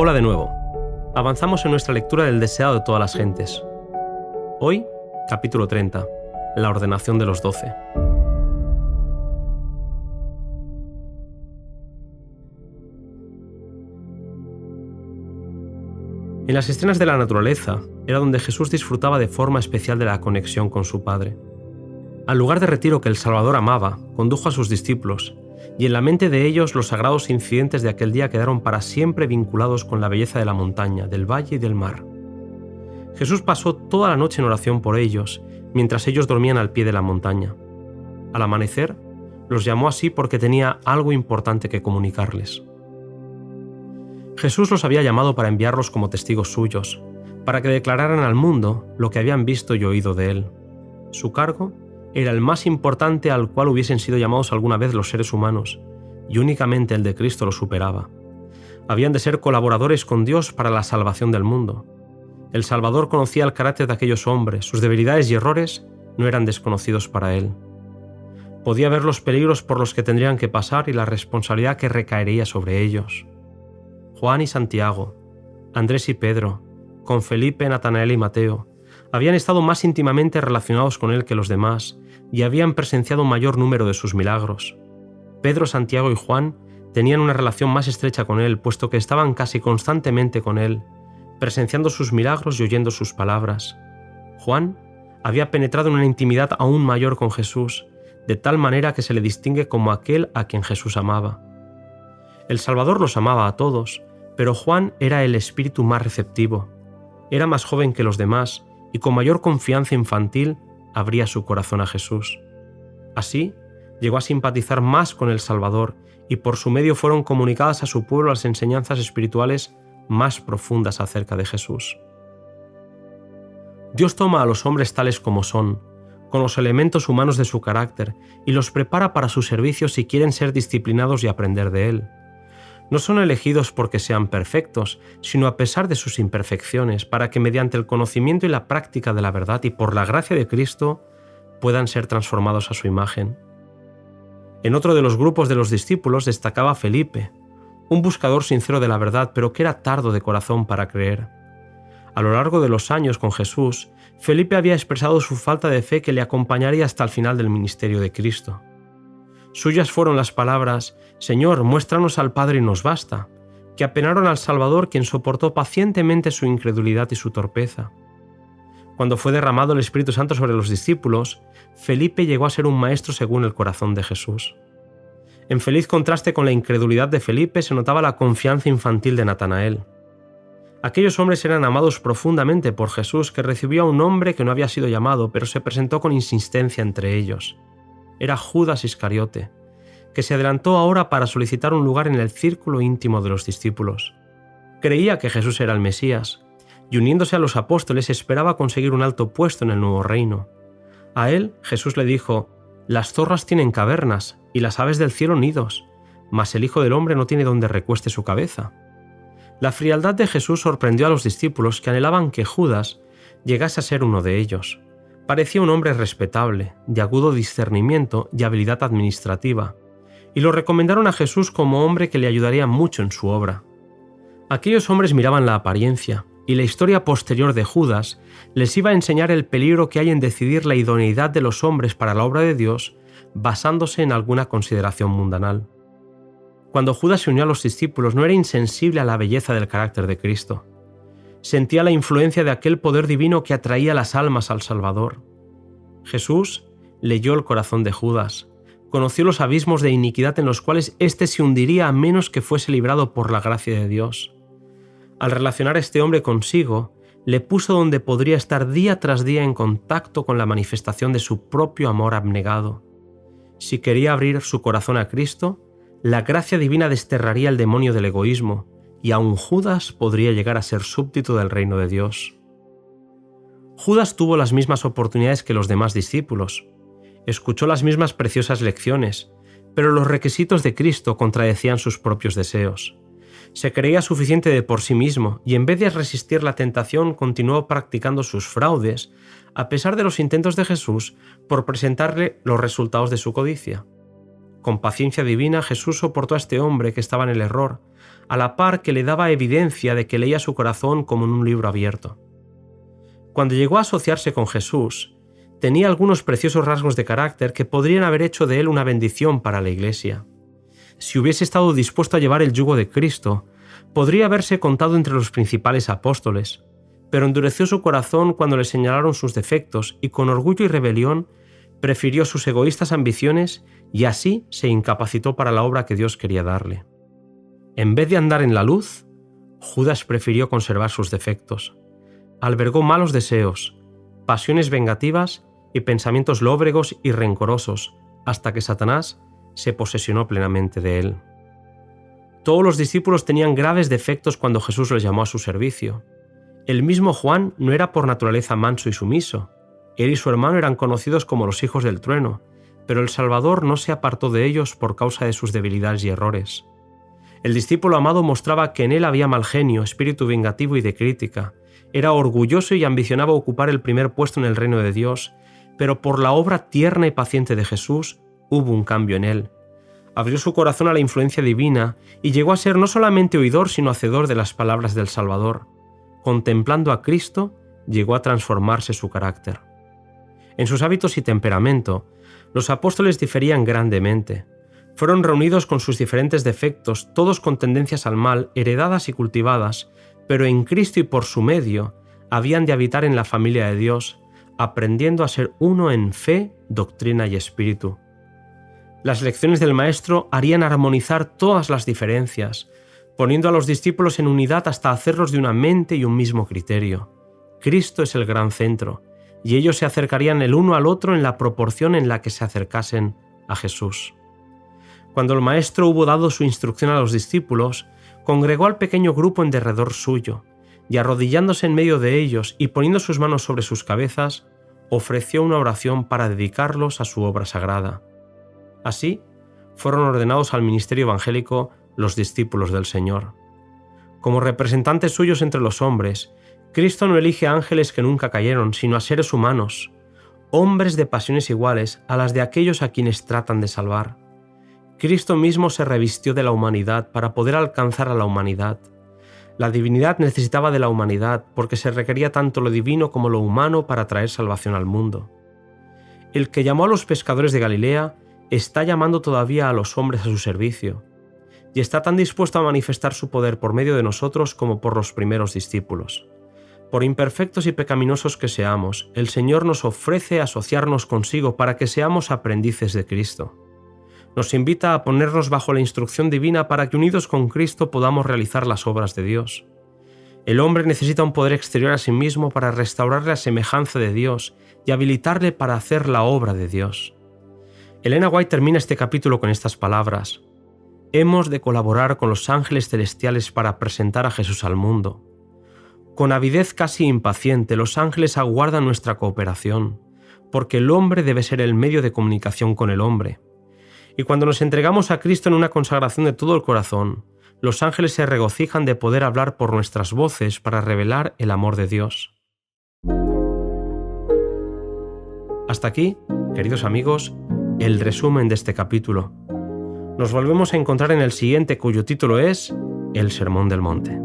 Hola de nuevo. Avanzamos en nuestra lectura del deseado de todas las gentes. Hoy, capítulo 30, la ordenación de los 12. En las escenas de la naturaleza era donde Jesús disfrutaba de forma especial de la conexión con su Padre. Al lugar de retiro que el Salvador amaba, condujo a sus discípulos, y en la mente de ellos los sagrados incidentes de aquel día quedaron para siempre vinculados con la belleza de la montaña, del valle y del mar. Jesús pasó toda la noche en oración por ellos, mientras ellos dormían al pie de la montaña. Al amanecer, los llamó así porque tenía algo importante que comunicarles. Jesús los había llamado para enviarlos como testigos suyos, para que declararan al mundo lo que habían visto y oído de él. Su cargo era el más importante al cual hubiesen sido llamados alguna vez los seres humanos, y únicamente el de Cristo lo superaba. Habían de ser colaboradores con Dios para la salvación del mundo. El Salvador conocía el carácter de aquellos hombres, sus debilidades y errores no eran desconocidos para él. Podía ver los peligros por los que tendrían que pasar y la responsabilidad que recaería sobre ellos. Juan y Santiago, Andrés y Pedro, con Felipe, Natanael y Mateo, habían estado más íntimamente relacionados con él que los demás y habían presenciado un mayor número de sus milagros. Pedro, Santiago y Juan tenían una relación más estrecha con él, puesto que estaban casi constantemente con él, presenciando sus milagros y oyendo sus palabras. Juan había penetrado en una intimidad aún mayor con Jesús, de tal manera que se le distingue como aquel a quien Jesús amaba. El Salvador los amaba a todos, pero Juan era el espíritu más receptivo. Era más joven que los demás y con mayor confianza infantil abría su corazón a Jesús. Así, llegó a simpatizar más con el Salvador y por su medio fueron comunicadas a su pueblo las enseñanzas espirituales más profundas acerca de Jesús. Dios toma a los hombres tales como son, con los elementos humanos de su carácter, y los prepara para su servicio si quieren ser disciplinados y aprender de él. No son elegidos porque sean perfectos, sino a pesar de sus imperfecciones, para que mediante el conocimiento y la práctica de la verdad y por la gracia de Cristo puedan ser transformados a su imagen. En otro de los grupos de los discípulos destacaba Felipe, un buscador sincero de la verdad, pero que era tardo de corazón para creer. A lo largo de los años con Jesús, Felipe había expresado su falta de fe que le acompañaría hasta el final del ministerio de Cristo. Suyas fueron las palabras: «Señor, muéstranos al Padre y nos basta», que apenaron al Salvador, quien soportó pacientemente su incredulidad y su torpeza. Cuando fue derramado el Espíritu Santo sobre los discípulos, Felipe llegó a ser un maestro según el corazón de Jesús. En feliz contraste con la incredulidad de Felipe se notaba la confianza infantil de Natanael. Aquellos hombres eran amados profundamente por Jesús, que recibió a un hombre que no había sido llamado, pero se presentó con insistencia entre ellos. Era Judas Iscariote, que se adelantó ahora para solicitar un lugar en el círculo íntimo de los discípulos. Creía que Jesús era el Mesías, y uniéndose a los apóstoles esperaba conseguir un alto puesto en el nuevo reino. A él Jesús le dijo: «Las zorras tienen cavernas, y las aves del cielo nidos, mas el Hijo del Hombre no tiene donde recueste su cabeza». La frialdad de Jesús sorprendió a los discípulos, que anhelaban que Judas llegase a ser uno de ellos. Parecía un hombre respetable, de agudo discernimiento y habilidad administrativa, y lo recomendaron a Jesús como hombre que le ayudaría mucho en su obra. Aquellos hombres miraban la apariencia, y la historia posterior de Judas les iba a enseñar el peligro que hay en decidir la idoneidad de los hombres para la obra de Dios basándose en alguna consideración mundanal. Cuando Judas se unió a los discípulos no era insensible a la belleza del carácter de Cristo. Sentía la influencia de aquel poder divino que atraía las almas al Salvador. Jesús leyó el corazón de Judas, conoció los abismos de iniquidad en los cuales éste se hundiría a menos que fuese librado por la gracia de Dios. Al relacionar a este hombre consigo, le puso donde podría estar día tras día en contacto con la manifestación de su propio amor abnegado. Si quería abrir su corazón a Cristo, la gracia divina desterraría el demonio del egoísmo, y aun Judas podría llegar a ser súbdito del reino de Dios. Judas tuvo las mismas oportunidades que los demás discípulos. Escuchó las mismas preciosas lecciones, pero los requisitos de Cristo contradecían sus propios deseos. Se creía suficiente de por sí mismo y en vez de resistir la tentación continuó practicando sus fraudes, a pesar de los intentos de Jesús por presentarle los resultados de su codicia. Con paciencia divina Jesús soportó a este hombre que estaba en el error, a la par que le daba evidencia de que leía su corazón como en un libro abierto. Cuando llegó a asociarse con Jesús, tenía algunos preciosos rasgos de carácter que podrían haber hecho de él una bendición para la Iglesia. Si hubiese estado dispuesto a llevar el yugo de Cristo, podría haberse contado entre los principales apóstoles, pero endureció su corazón cuando le señalaron sus defectos y con orgullo y rebelión prefirió sus egoístas ambiciones y así se incapacitó para la obra que Dios quería darle. En vez de andar en la luz, Judas prefirió conservar sus defectos. Albergó malos deseos, pasiones vengativas y pensamientos lóbregos y rencorosos, hasta que Satanás se posesionó plenamente de él. Todos los discípulos tenían graves defectos cuando Jesús los llamó a su servicio. El mismo Juan no era por naturaleza manso y sumiso. Él y su hermano eran conocidos como los hijos del trueno, pero el Salvador no se apartó de ellos por causa de sus debilidades y errores. El discípulo amado mostraba que en él había mal genio, espíritu vengativo y de crítica. Era orgulloso y ambicionaba ocupar el primer puesto en el reino de Dios, pero por la obra tierna y paciente de Jesús hubo un cambio en él. Abrió su corazón a la influencia divina y llegó a ser no solamente oidor sino hacedor de las palabras del Salvador. Contemplando a Cristo, llegó a transformarse su carácter. En sus hábitos y temperamento, los apóstoles diferían grandemente. Fueron reunidos con sus diferentes defectos, todos con tendencias al mal, heredadas y cultivadas, pero en Cristo y por su medio habían de habitar en la familia de Dios, aprendiendo a ser uno en fe, doctrina y espíritu. Las lecciones del Maestro harían armonizar todas las diferencias, poniendo a los discípulos en unidad hasta hacerlos de una mente y un mismo criterio. Cristo es el gran centro, y ellos se acercarían el uno al otro en la proporción en la que se acercasen a Jesús. Cuando el Maestro hubo dado su instrucción a los discípulos, congregó al pequeño grupo en derredor suyo, y arrodillándose en medio de ellos y poniendo sus manos sobre sus cabezas, ofreció una oración para dedicarlos a su obra sagrada. Así, fueron ordenados al ministerio evangélico los discípulos del Señor. Como representantes suyos entre los hombres, Cristo no elige a ángeles que nunca cayeron, sino a seres humanos, hombres de pasiones iguales a las de aquellos a quienes tratan de salvar. Cristo mismo se revistió de la humanidad para poder alcanzar a la humanidad. La divinidad necesitaba de la humanidad porque se requería tanto lo divino como lo humano para traer salvación al mundo. El que llamó a los pescadores de Galilea está llamando todavía a los hombres a su servicio, y está tan dispuesto a manifestar su poder por medio de nosotros como por los primeros discípulos. Por imperfectos y pecaminosos que seamos, el Señor nos ofrece asociarnos consigo para que seamos aprendices de Cristo. Nos invita a ponernos bajo la instrucción divina para que unidos con Cristo podamos realizar las obras de Dios. El hombre necesita un poder exterior a sí mismo para restaurarle a semejanza de Dios y habilitarle para hacer la obra de Dios. Elena White termina este capítulo con estas palabras: hemos de colaborar con los ángeles celestiales para presentar a Jesús al mundo. Con avidez casi impaciente, los ángeles aguardan nuestra cooperación, porque el hombre debe ser el medio de comunicación con el hombre. Y cuando nos entregamos a Cristo en una consagración de todo el corazón, los ángeles se regocijan de poder hablar por nuestras voces para revelar el amor de Dios. Hasta aquí, queridos amigos, el resumen de este capítulo. Nos volvemos a encontrar en el siguiente, cuyo título es El Sermón del Monte.